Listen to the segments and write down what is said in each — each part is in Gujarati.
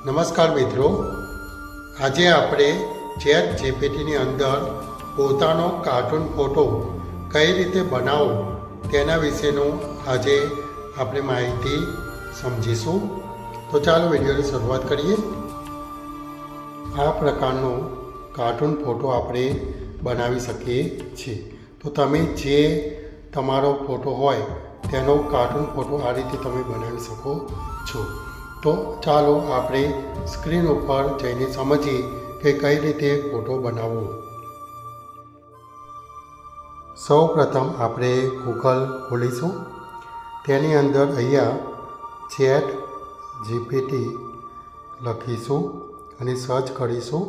નમસ્કાર મિત્રો, આજે આપણે ચેટ જીપીટીની અંદર પોતાનો કાર્ટૂન ફોટો કઈ રીતે બનાવવો તેના વિશેનું આજે આપણે માહિતી સમજીશું. તો ચાલો વિડીયોની શરૂઆત કરીએ. આ પ્રકારનો કાર્ટૂન ફોટો આપણે બનાવી શકીએ છીએ. તો તમે જે તમારો ફોટો હોય તેનો કાર્ટૂન ફોટો આ રીતે તમે બનાવી શકો છો. તો ચાલો આપણે સ્ક્રીન ઉપર જઈને સમજીએ કે કઈ રીતે ફોટો બનાવવો. સૌ પ્રથમ આપણે ગૂગલ ખોલીશું. તેની અંદર અહીંયા ચેટ જીપીટી લખીશું અને સર્ચ કરીશું.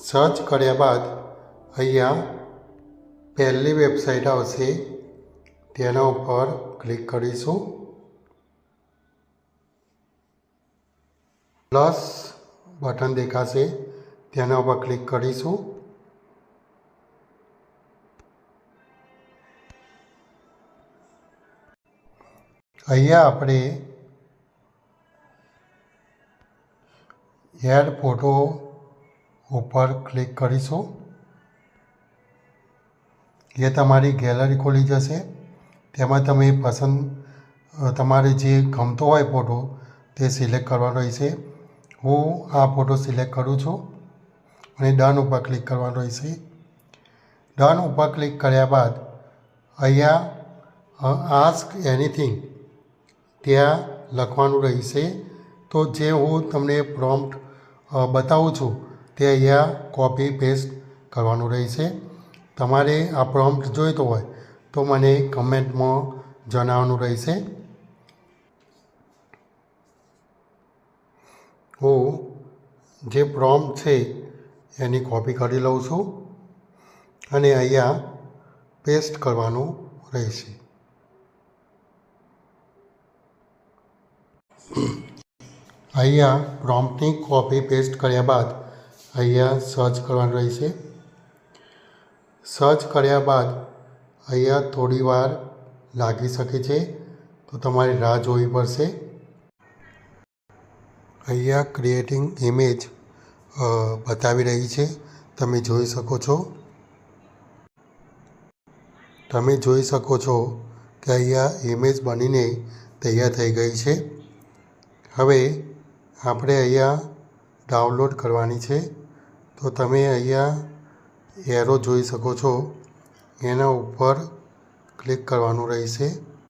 સર્ચ કર્યા બાદ અહીંયા પહેલી વેબસાઇટ આવશે, તેના ઉપર ક્લિક કરીશું. પ્લસ બટન દેખાશે, તેના ઉપર ક્લિક કરીશું. અહીંયા આપણે એડ ફોટો ઉપર ક્લિક કરીશું. એ તમારી ગેલેરી ખોલી જશે. તેમાં તમે તમારે જે ગમતો હોય ફોટો તે સિલેક્ટ કરવાનો રહેશે. હું આ ફોટો સિલેક્ટ કરું છું અને ડન ઉપર ક્લિક કરવાનો રહેશે. ડન ઉપર ક્લિક કર્યા બાદ અહીંયા આસ્ક એનીથિંગ ત્યાં લખવાનું રહેશે. તો જે હું તમને પ્રોમ્પ્ટ બતાવું છું તે અહીંયા કોપી પેસ્ટ કરવાનું રહેશે. તમારે આ પ્રોમ્પ્ટ જોઈતો હોય તો મને કમેન્ટમાં જણાવવાનું રહેશે. હું જે પ્રોમ્પ્ટ છે એની કોપી કરી લઉં છું અને અહીંયા પેસ્ટ કરવાનું રહેશે. અહીંયા પ્રોમ્પ્ટની કોપી પેસ્ટ કર્યા બાદ અહીંયા સર્ચ કરવાનું રહેશે. સર્ચ કર્યા બાદ અહીંયા થોડી વાર લાગી શકે છે, તો તમારે રાહ જોવી પડશે. અહીંયા ક્રિએટિંગ ઇમેજ બતાવી રહી છે, તમે જોઈ શકો છો. તમે જોઈ શકો છો કે અહીંયા ઇમેજ બનીને તૈયાર થઈ ગઈ છે. હવે આપણે અહીંયા ડાઉનલોડ કરવાની છે. તો તમે અહીંયા એરો જોઈ શકો છો, એના ઉપર ક્લિક કરવાનું રહેશે.